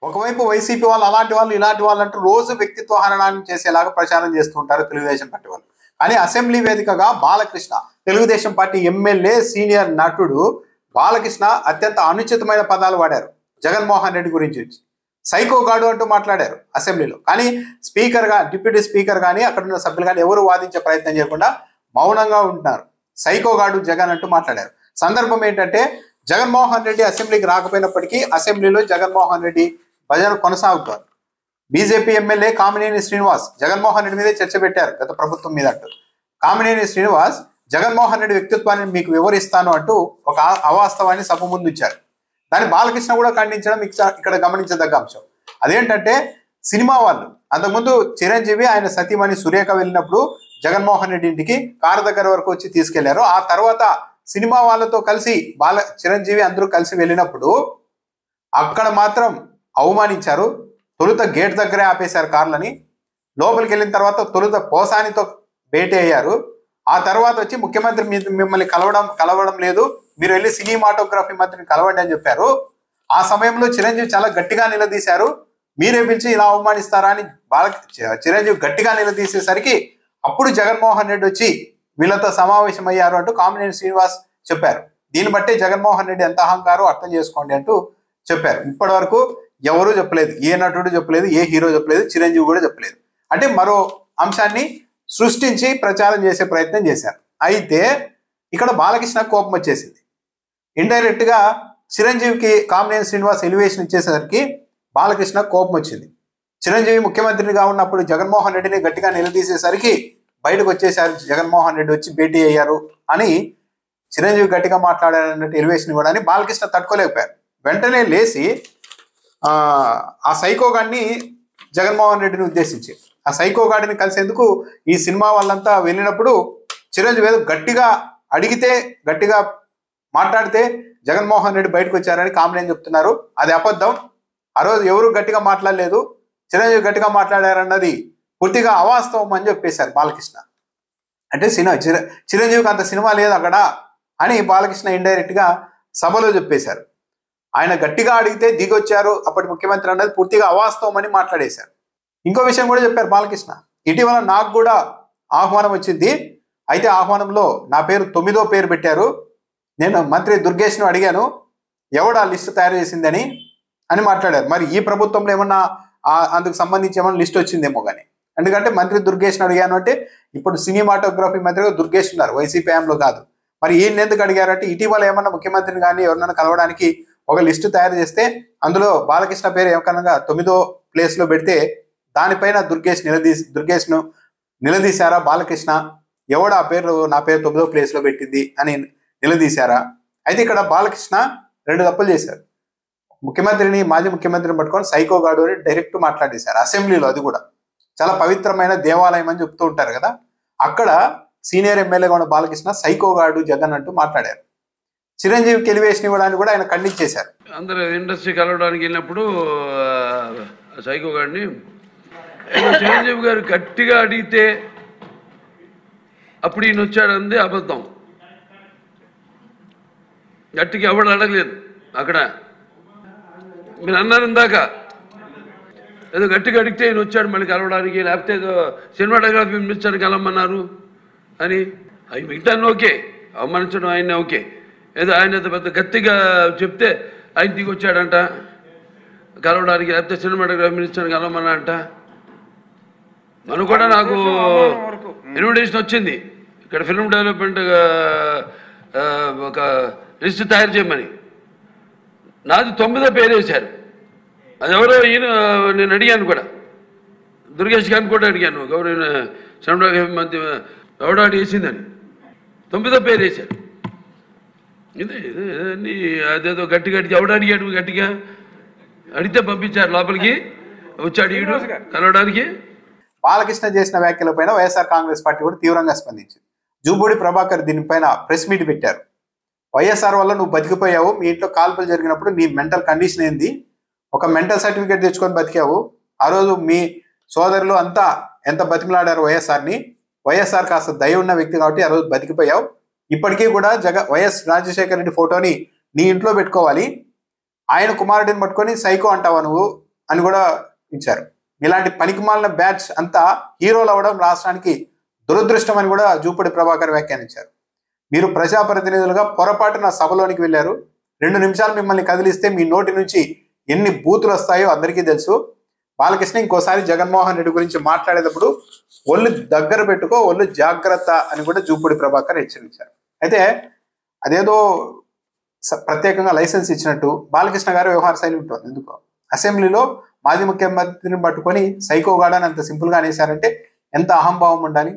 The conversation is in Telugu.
ఒకవైపు వైసీపీ వాళ్ళు అలాంటి వాళ్ళు ఇలాంటి వాళ్ళు అంటూ రోజు వ్యక్తిత్వ హననాన్ని చేసేలాగా ప్రచారం చేస్తుంటారు తెలుగుదేశం పార్టీ వాళ్ళు. కానీ అసెంబ్లీ వేదికగా Balakrishna, Telugu Desam party MLA senior నటుడు బాలకృష్ణ అత్యంత అనుచితమైన పదాలు వాడారు జగన్మోహన్ రెడ్డి గురించి. సైకో గాడు అంటూ మాట్లాడారు అసెంబ్లీలో. కానీ డిప్యూటీ స్పీకర్ కానీ అక్కడ ఉన్న సభ్యులు కానీ ఎవరు వాదించే ప్రయత్నం చేయకుండా మౌనంగా ఉంటున్నారు. సైకో గాడు జగన్ అంటూ మాట్లాడారు. సందర్భం ఏంటంటే జగన్మోహన్ రెడ్డి అసెంబ్లీకి రాకపోయినప్పటికీ అసెంబ్లీలో జగన్మోహన్ రెడ్డి భజన కొనసాగుతారు. బీజేపీ ఎమ్మెల్యే కామినేని శ్రీనివాస్ జగన్మోహన్ రెడ్డి మీదే చర్చ పెట్టారు గత ప్రభుత్వం మీద అంటూ. కామినేని శ్రీనివాస్ జగన్మోహన్ రెడ్డి వ్యక్తిత్వాన్ని మీకు వివరిస్తాను అంటూ ఒక అవాస్తవాన్ని సభ ముందు ఇచ్చారు. దాన్ని బాలకృష్ణ కూడా ఖండించడం ఇక్కడ గమనించదగ్గ అంశం. అదేంటంటే సినిమా వాళ్ళు అంతకుముందు చిరంజీవి ఆయన సతీమణి సురేఖ వెళ్ళినప్పుడు జగన్మోహన్ రెడ్డి ఇంటికి కారు దగ్గర వరకు వచ్చి తీసుకెళ్లారు. ఆ తర్వాత సినిమా వాళ్ళతో కలిసి చిరంజీవి అందరూ కలిసి వెళ్ళినప్పుడు అక్కడ మాత్రం అవమానించారు. తొలుత గేట్ దగ్గరే ఆపేశారు కార్లని. లోపలికి వెళ్ళిన తర్వాత తొలుత పోసానితో భేటీ అయ్యారు. ఆ తర్వాత వచ్చి ముఖ్యమంత్రి మిమ్మల్ని కలవడం లేదు, మీరు వెళ్ళి సినిమాటోగ్రఫీ మంత్రిని కలవండి అని చెప్పారు. ఆ సమయంలో చిరంజీవి చాలా గట్టిగా నిలదీశారు. మీరే పిలిచి ఇలా అవమానిస్తారా అని చిరంజీవి గట్టిగా నిలదీసేసరికి అప్పుడు జగన్మోహన్ రెడ్డి వచ్చి వీళ్ళతో సమావేశం అయ్యారు అంటూ కామినేని శ్రీనివాస్ చెప్పారు. దీన్ని బట్టి జగన్మోహన్ రెడ్డి ఎంత అహంకారో అర్థం చేసుకోండి అంటూ చెప్పారు. ఇప్పటి వరకు ఎవరూ చెప్పలేదు, ఏ నటుడు చెప్పలేదు, ఏ హీరో చెప్పలేదు, చిరంజీవి కూడా చెప్పలేదు. అంటే మరో అంశాన్ని సృష్టించి ప్రచారం చేసే ప్రయత్నం చేశారు. అయితే ఇక్కడ బాలకృష్ణ కోపం వచ్చేసింది. ఇండైరెక్ట్ గా చిరంజీవికి కామినేని శ్రీనివాస్ ఎలివేషన్ ఇచ్చేసరికి బాలకృష్ణ కోపం వచ్చింది. చిరంజీవి ముఖ్యమంత్రిగా ఉన్నప్పుడు జగన్మోహన్ రెడ్డిని గట్టిగా నిలదీసేసరికి బయటకు వచ్చేసారు, జగన్మోహన్ రెడ్డి వచ్చి భేటీ అయ్యారు అని చిరంజీవి గట్టిగా మాట్లాడారన్నట్టు ఎలివేషన్ ఇవ్వడాన్ని బాలకృష్ణ తట్టుకోలేకపోయారు. వెంటనే లేచి ఆ సైకో గాడిని జగన్మోహన్ రెడ్డిని ఉద్దేశించి ఆ సైకో గాడిని కలిసేందుకు ఈ సినిమా వాళ్ళంతా వెళ్ళినప్పుడు చిరంజీవి ఏదో గట్టిగా అడిగితే, గట్టిగా మాట్లాడితే జగన్మోహన్ రెడ్డి బయటకు వచ్చారని కామినేని చెప్తున్నారు. అది అబద్ధం. ఆ రోజు ఎవరు గట్టిగా మాట్లాడలేదు, చిరంజీవి గట్టిగా మాట్లాడారన్నది పూర్తిగా అవాస్తవం అని చెప్పేశారు బాలకృష్ణ. అంటే చిరంజీవికి అంత సినిమా లేదు అక్కడ అని బాలకృష్ణ ఇండైరెక్ట్ గా సభలో చెప్పేశారు. ఆయన గట్టిగా అడిగితే దిగొచ్చారు అప్పటి ముఖ్యమంత్రి అన్నది పూర్తిగా అవాస్తవం అని మాట్లాడేశారు. ఇంకో విషయం కూడా చెప్పారు బాలకృష్ణ. ఇటీవల నాకు కూడా ఆహ్వానం వచ్చింది, అయితే ఆహ్వానంలో నా పేరు 9వ పేరు పెట్టారు. నేను మంత్రి దుర్గేష్ను అడిగాను ఎవడా లిస్టు తయారు చేసిందని అని మాట్లాడారు. మరి ఈ ప్రభుత్వంలో ఏమన్నా అందుకు సంబంధించి ఏమన్నా లిస్ట్ వచ్చిందేమో కానీ, ఎందుకంటే మంత్రి దుర్గేష్ను అడిగాను అంటే ఇప్పుడు సినిమాటోగ్రఫీ మంత్రిగా దుర్గేష్ ఉన్నారు, వైసీపీ హయాంలో కాదు. మరి ఈయన ఎందుకు అడిగారంటే ఇటీవల ఏమన్నా ముఖ్యమంత్రిని కానీ ఎవరినైనా కలవడానికి ఒక లిస్టు తయారు చేస్తే అందులో బాలకృష్ణ పేరు ఏమకనగా 9వ ప్లేస్లో పెడితే దానిపైన దుర్గేష్ను నిలదీశారా బాలకృష్ణ, ఎవడు ఆ పేరు నా పేరు 9వ ప్లేస్లో పెట్టింది అని నిలదీశారా? అయితే ఇక్కడ బాలకృష్ణ 2 తప్పులు చేశారు. మాజీ ముఖ్యమంత్రిని పట్టుకొని సైకో గాడు అని డైరెక్ట్ మాట్లాడేశారు అసెంబ్లీలో. అది కూడా చాలా పవిత్రమైన దేవాలయం అని చెప్తూ ఉంటారు కదా, అక్కడ సీనియర్ ఎమ్మెల్యేగా ఉన్న బాలకృష్ణ సైకో గాడు జగన్ అంటూ మాట్లాడారు. చిరంజీవికి ఎలివేషన్ ఇవ్వడానికి కూడా ఆయన ఖండించేశారు. అందరూ ఇండస్ట్రీ కలవడానికి వెళ్ళినప్పుడు సైకో గాడిని చిరంజీవి గారు గట్టిగా అడిగితే అప్పుడు ఈయన వచ్చాడంది అబద్ధం. గట్టిగా ఎవడు అడగలేదు అక్కడ. మీరు అన్నారు ఇందాక ఏదో గట్టిగా అడిగితే ఈయన వచ్చాడు మళ్ళీ కలవడానికి, లేకపోతే ఏదో సినిమాటోగ్రఫీ మినిస్టర్ కలవమన్నారు అని. అవి మిగతా ఓకే, అవమానించడం ఆయన ఓకే. ఏదో ఆయన పెద్ద గట్టిగా చెప్తే ఆయన దిగి వచ్చాడంట కలవడానికి, లేకపోతే సినిమాటోగ్రఫీ మినిస్టర్ కలవమన్నారంట. మనకు కూడా నాకు ఇన్విటేషన్ వచ్చింది ఇక్కడ ఫిల్మ్ డెవలప్మెంట్ ఒక లిస్ట్ తయారు చేయమని. నాది 9వ పేరు వేశారు. అది ఎవరో ఈయన నేను అడిగాను కూడా, దుర్గేష్ గారిని కూడా అడిగాను, గౌరవ సినిమాటోగ్రఫీ మంత్రి ఎవడో వేసిందని 9వ పేరు వేశారు. ఇదే అదేదో గట్టిగా ఎవడు అడిగాడు, గట్టిగా అడిగితే పంపించారు లోపలికి, వచ్చాడు ఈడు కలవడానికి. బాలకృష్ణ చేసిన వ్యాఖ్యలపైన వైఎస్ఆర్ కాంగ్రెస్ పార్టీ కూడా తీవ్రంగా స్పందించింది. జూబూడి ప్రభాకర్ దీనిపైన ప్రెస్ మీట్ పెట్టారు. వైఎస్ఆర్ వల్ల నువ్వు బతికిపోయావు, మీ ఇంట్లో కాల్పులు జరిగినప్పుడు నీ మెంటల్ కండిషన్ ఏంది, ఒక మెంటల్ సర్టిఫికేట్ తెచ్చుకొని బతికావు. ఆ రోజు మీ సోదరులు అంతా ఎంత బతిమలాడారు వైఎస్ఆర్ని. వైఎస్ఆర్ కాస్త దయ ఉన్న వ్యక్తి కాబట్టి ఆ రోజు బతికిపోయావు. ఇప్పటికీ కూడా వైఎస్ రాజశేఖర రెడ్డి ఫోటోని నీ ఇంట్లో పెట్టుకోవాలి. ఆయన కుమారుడిని పట్టుకొని సైకో అంటావా నువ్వు, అని కూడా ఇచ్చారు. ఇలాంటి పనికిమాలిన బ్యాచ్ అంతా హీరోలు అవ్వడం రాష్ట్రానికి దురదృష్టం అని కూడా జూపూడి ప్రభాకర్ వ్యాఖ్యానించారు. మీరు ప్రజాప్రతినిధులుగా పొరపాటున సభలోనికి వెళ్ళారు. 2 నిమిషాలు మిమ్మల్ని కదిలిస్తే మీ నోటి నుంచి ఎన్ని బూతులు వస్తాయో అందరికీ తెలుసు. బాలకృష్ణ ఇంకోసారి జగన్మోహన్ రెడ్డి గురించి మాట్లాడేటప్పుడు ఒళ్ళు దగ్గర పెట్టుకో, ఒళ్ళు జాగ్రత్త అని కూడా జూపూడి ప్రభాకర్ హెచ్చరించారు. అయితే అదేదో ప్రత్యేకంగా లైసెన్స్ ఇచ్చినట్టు బాలకృష్ణ గారి వ్యవహార శైలి ఉంటుంది. ఎందుకో అసెంబ్లీలో మాజీ ముఖ్యమంత్రిని పట్టుకొని సైకోగాడని అంత సింపుల్గా అనేశారంటే ఎంత అహంభావం ఉండాలి.